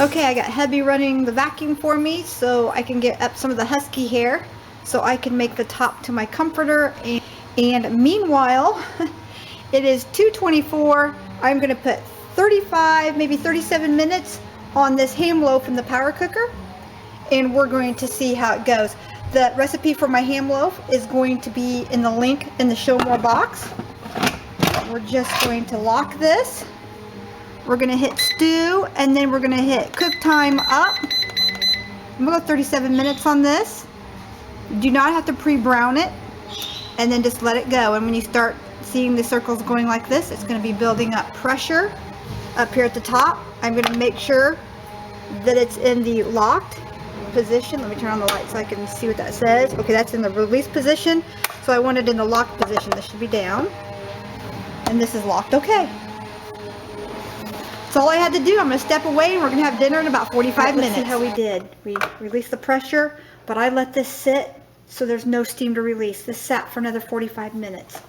Okay, I got Hubby running the vacuum for me so I can get up some of the husky hair so I can make the top to my comforter. And meanwhile, it is 2:24. I'm going to put 35, maybe 37 minutes on this ham loaf in the power cooker, and we're going to see how it goes. The recipe for my ham loaf is going to be in the link in the show more box. We're just going to lock this. We're going to hit stew, and then we're going to hit cook time up. I'm going to go 37 minutes on this. You do not have to pre-brown it, and then just let it go. And when you start seeing the circles going like this, it's going to be building up pressure up here at the top. I'm going to make sure that it's in the locked position. Let me turn on the light so I can see what that says. Okay, that's in the release position. So I want it in the locked position. This should be down. And this is locked. Okay. That's all I had to do. I'm going to step away and we're going to have dinner in about 45 minutes. Let's see how we did. We released the pressure, but I let this sit so there's no steam to release. This sat for another 45 minutes.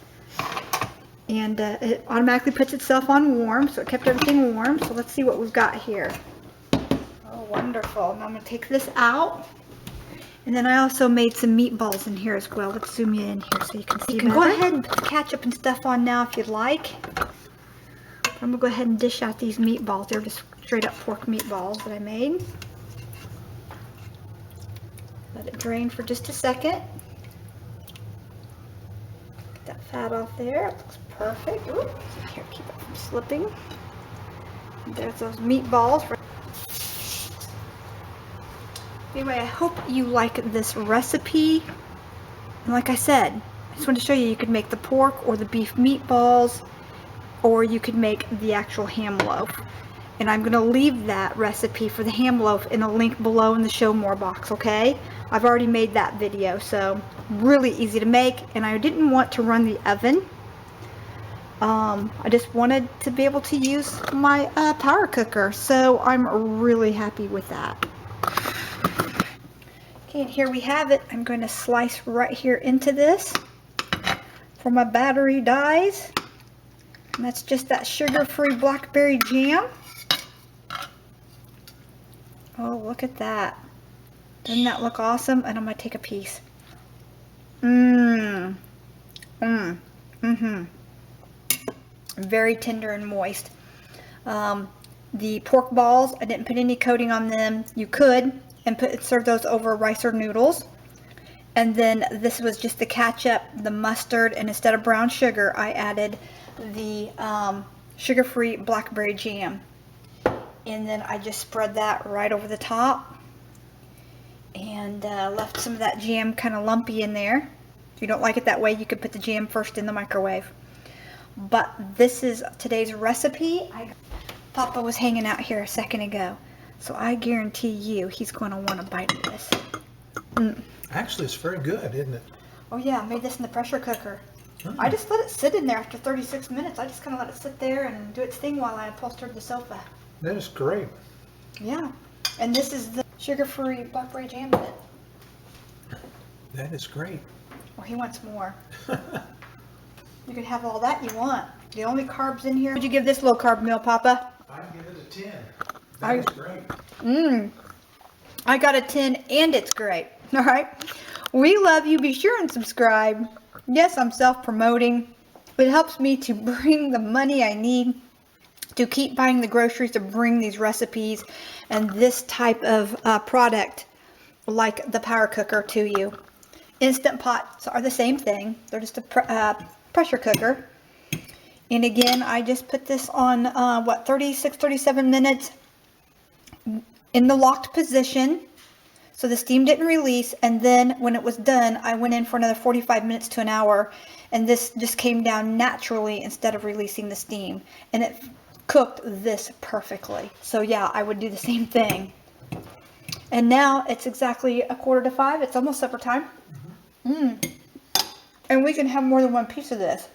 And it automatically puts itself on warm, so it kept everything warm. So let's see what we've got here. Oh, wonderful. Now I'm going to take this out. And then I also made some meatballs in here as well. Let's zoom you in here so you can see. You can go ahead and put the ketchup and stuff on now if you'd like. I'm going to go ahead and dish out these meatballs. They're just straight up pork meatballs that I made. Let it drain for just a second. Get that fat off there. It looks perfect. Ooh, here, keep it from slipping. There's those meatballs. Anyway, I hope you like this recipe. And like I said, I just wanted to show you could make the pork or the beef meatballs, or you could make the actual ham loaf. And I'm going to leave that recipe for the ham loaf in a link below in the show more box, okay? I've already made that video, so really easy to make, and I didn't want to run the oven. I just wanted to be able to use my power cooker, so I'm really happy with that. Okay, and here we have it. I'm going to slice right here into this for my battery dies. And that's just that sugar-free blackberry jam. Oh, look at that. Doesn't that look awesome? And I'm going to take a piece. Very tender and moist. The pork balls, I didn't put any coating on them. You could, and serve those over rice or noodles. And then this was just the ketchup, the mustard, and instead of brown sugar, I added the sugar-free blackberry jam. And then I just spread that right over the top and left some of that jam kind of lumpy in there. If you don't like it that way, you could put the jam first in the microwave. But this is today's recipe. Papa was hanging out here a second ago, so I guarantee you he's going to want a bite of this. Actually, it's very good, isn't it? Oh yeah, I made this in the pressure cooker. I just let it sit in there after 36 minutes. I just kind of let it sit there and do its thing while I upholstered the sofa. That is great. Yeah, and this is the sugar-free blackberry jam in it. That is great. Or he wants more. You can have all that you want. The only carbs in here. Would you give this low-carb meal, Papa? I'd give it a 10. That is great. I got a 10 and it's great. All right. We love you. Be sure and subscribe. Yes, I'm self-promoting. It helps me to bring the money I need to keep buying the groceries to bring these recipes and this type of product like the power cooker to you. Instant pots are the same thing. They're just a pressure cooker. And again, I just put this on 36, 37 minutes in the locked position, so the steam didn't release. And then when it was done, I went in for another 45 minutes to an hour, and this just came down naturally instead of releasing the steam, and it cooked this perfectly. So yeah, I would do the same thing. And now it's exactly 4:45. It's almost supper time. And we can have more than one piece of this.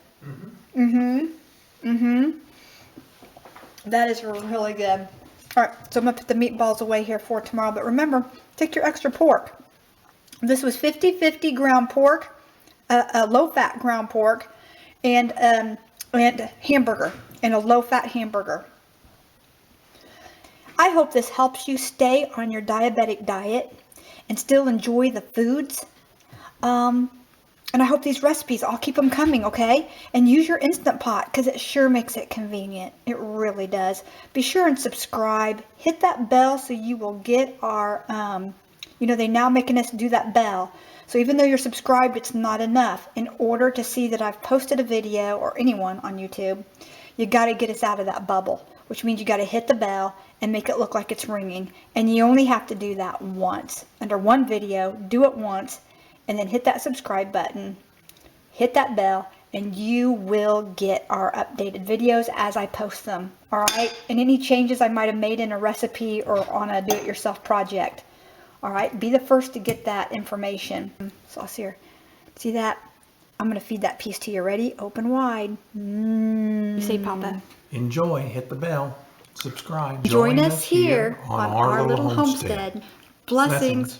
That is really good. All right, so I'm gonna put the meatballs away here for tomorrow. But remember, take your extra pork. This was 50/50 ground pork, low-fat ground pork, and hamburger, and a low-fat hamburger. I hope this helps you stay on your diabetic diet and still enjoy the foods. And I hope these recipes, I'll keep them coming, okay? And use your Instant Pot because it sure makes it convenient. It really does. Be sure and subscribe. Hit that bell so you will get our, they're now making us do that bell. So even though you're subscribed, it's not enough. In order to see that I've posted a video, or anyone on YouTube, you got to get us out of that bubble, which means you got to hit the bell and make it look like it's ringing. And you only have to do that once. Under one video, do it once, and then hit that subscribe button, hit that bell, and you will get our updated videos as I post them. All right, and any changes I might have made in a recipe or on a do-it-yourself project. All right, be the first to get that information. Sauce here. See that? I'm going to feed that piece to you. Ready? Open wide. You say, Papa. Enjoy. Hit the bell. Subscribe. Join us here on our little homestead. Blessings.